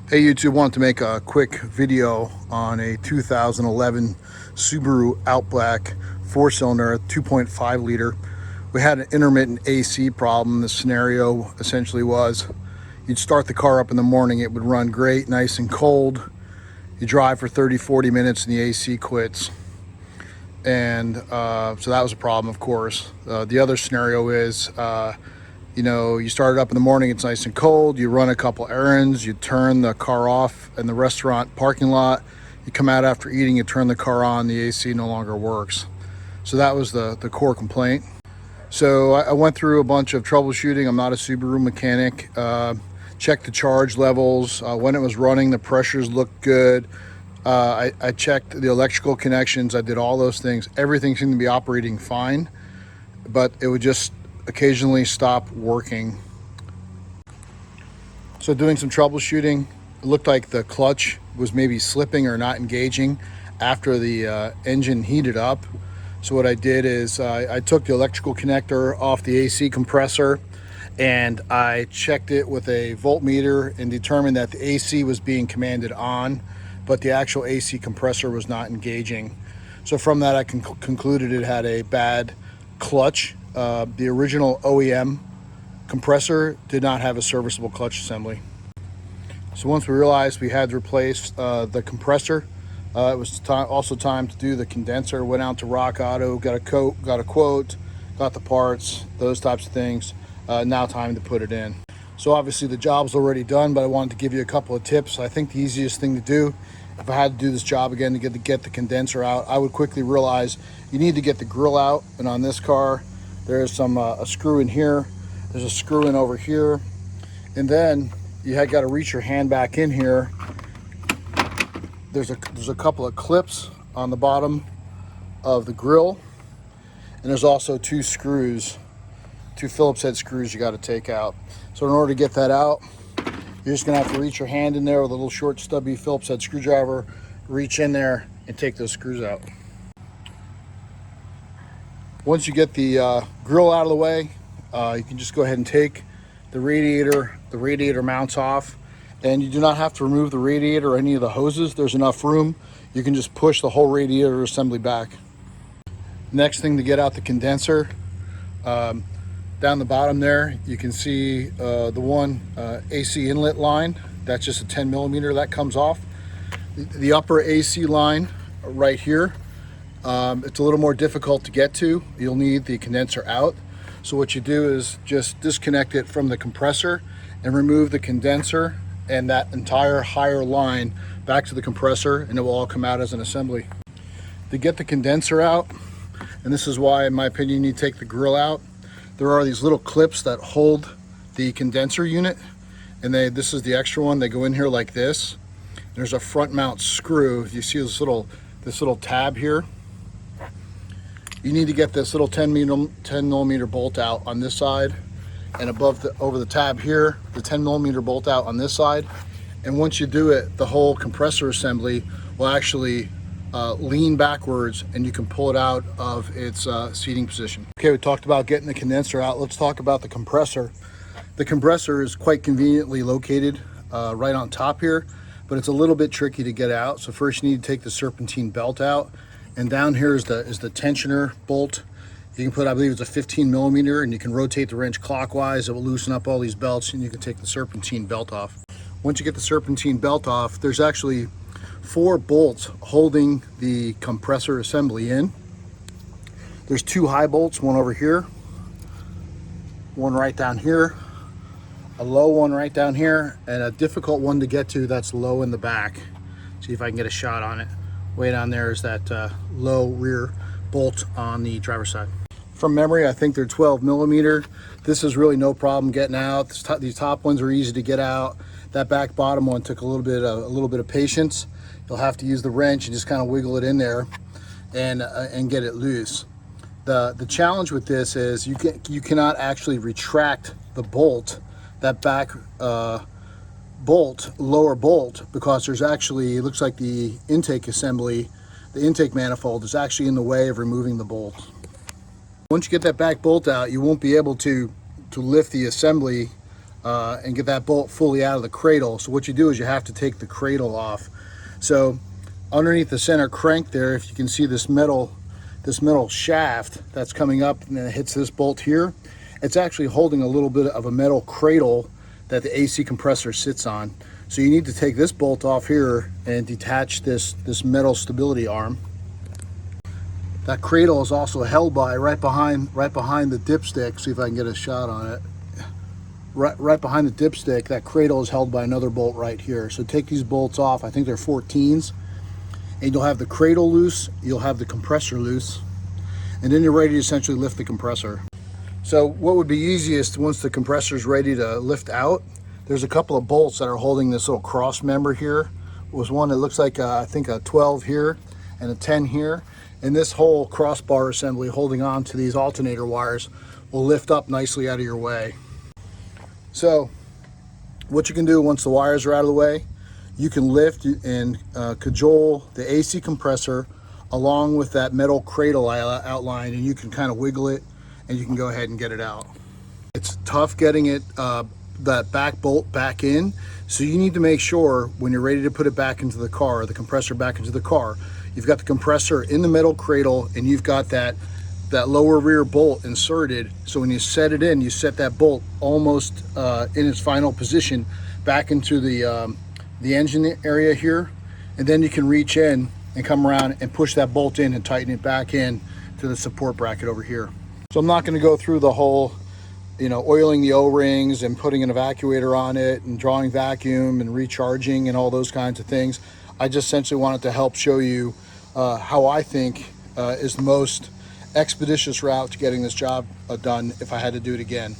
Hey YouTube, wanted to make a quick video on a 2011 Subaru Outback 4-cylinder 2.5 liter. We had an intermittent AC problem. The scenario essentially was you'd start the car up in the morning, it would run great, nice and cold. You drive for 30-40 minutes and the AC quits. And so that was a problem, of course. The other scenario is you start it up in the morning, it's nice and cold, you run a couple errands, you turn the car off in the restaurant parking lot, you come out after eating, you turn the car on, the AC no longer works. So that was the core complaint. So I went through a bunch of troubleshooting. I'm not a Subaru mechanic. Checked the charge levels. When it was running, the pressures looked good. I checked the electrical connections. I did all those things. Everything seemed to be operating fine, but it would just occasionally stop working. So doing some troubleshooting, it looked like the clutch was maybe slipping or not engaging after the engine heated up. So what I did is I took the electrical connector off the AC compressor and I checked it with a voltmeter and determined that the AC was being commanded on, but the actual AC compressor was not engaging. So from that I concluded it had a bad clutch. The original OEM compressor did not have a serviceable clutch assembly. So once we realized we had to replace the compressor, it was also time to do the condenser. Went out to Rock Auto, got a quote, got the parts, those types of things. Now time to put it in. So obviously the job's already done, but I wanted to give you a couple of tips. I think the easiest thing to do, if I had to do this job again to get the condenser out, I would quickly realize you need to get the grill out. And on this car, there's a screw in here, there's a screw in over here, and then you had got to reach your hand back in here. There's a couple of clips on the bottom of the grill, and there's also two Phillips head screws you got to take out. So in order to get that out, you're just gonna have to reach your hand in there with a little short stubby Phillips head screwdriver, reach in there and take those screws out. Once you get the grill out of the way, you can just go ahead and take the radiator mounts off, and you do not have to remove the radiator or any of the hoses. There's enough room. You can just push the whole radiator assembly back. Next thing, to get out the condenser, down the bottom there, you can see the one AC inlet line. That's just a 10 millimeter that comes off. The upper AC line right here, it's a little more difficult to get to. You'll need the condenser out. So what you do is just disconnect it from the compressor and remove the condenser and that entire higher line back to the compressor, and it will all come out as an assembly. To get the condenser out, and this is why in my opinion you need to take the grill out, there are these little clips that hold the condenser unit, and this is the extra one. They go in here like this. There's a front mount screw. You see this little tab here. You need to get this little 10 millimeter bolt out on this side, and over the tab here, the 10 millimeter bolt out on this side. And once you do it, the whole compressor assembly will actually lean backwards, and you can pull it out of its seating position. Okay, we talked about getting the condenser out. Let's talk about the compressor. The compressor is quite conveniently located right on top here, but it's a little bit tricky to get out. So first you need to take the serpentine belt out, and down here is the tensioner bolt. You can put, I believe it's a 15 millimeter, and you can rotate the wrench clockwise. It will loosen up all these belts, and you can take the serpentine belt off. Once you get the serpentine belt off, there's actually 4 bolts holding the compressor assembly in. There's 2 high bolts, one over here, one right down here, a low one right down here, and a difficult one to get to that's low in the back. See if I can get a shot on it. Way down there is that low rear bolt on the driver's side. From memory, I think they're 12 millimeter. This is really no problem getting out. These top ones are easy to get out. That back bottom one took a little bit of patience. You'll have to use the wrench and just kind of wiggle it in there and get it loose. The challenge with this is you cannot actually retract the bolt, that back lower bolt, because there's actually, it looks like the intake assembly, the intake manifold is actually in the way of removing the bolt. Once you get that back bolt out, you won't be able to lift the assembly and get that bolt fully out of the cradle. So what you do is you have to take the cradle off. So underneath the center crank there, if you can see this metal shaft that's coming up and then it hits this bolt here, it's actually holding a little bit of a metal cradle that the AC compressor sits on. So you need to take this bolt off here and detach this metal stability arm. That cradle is also held by right behind the dipstick. See if I can get a shot on it. Right behind the dipstick, that cradle is held by another bolt right here. So take these bolts off. I think they're 14s, and you'll have the cradle loose, you'll have the compressor loose, and then you're ready to essentially lift the compressor. So what would be easiest once the compressor is ready to lift out, there's a couple of bolts that are holding this little cross member here. Was one that looks like I think a 12 here and a 10 here, and this whole crossbar assembly holding on to these alternator wires will lift up nicely out of your way. So what you can do once the wires are out of the way, you can lift and cajole the AC compressor along with that metal cradle I outlined, and you can kind of wiggle it and you can go ahead and get it out. It's tough getting it that back bolt back in, so you need to make sure when you're ready to put it back into the car, the compressor back into the car, you've got the compressor in the metal cradle and you've got that lower rear bolt inserted. So when you set it in, you set that bolt almost in its final position back into the engine area here, and then you can reach in and come around and push that bolt in and tighten it back in to the support bracket over here. So I'm not going to go through the whole, oiling the O-rings and putting an evacuator on it and drawing vacuum and recharging and all those kinds of things. I just essentially wanted to help show you how I think is the most expeditious route to getting this job done if I had to do it again.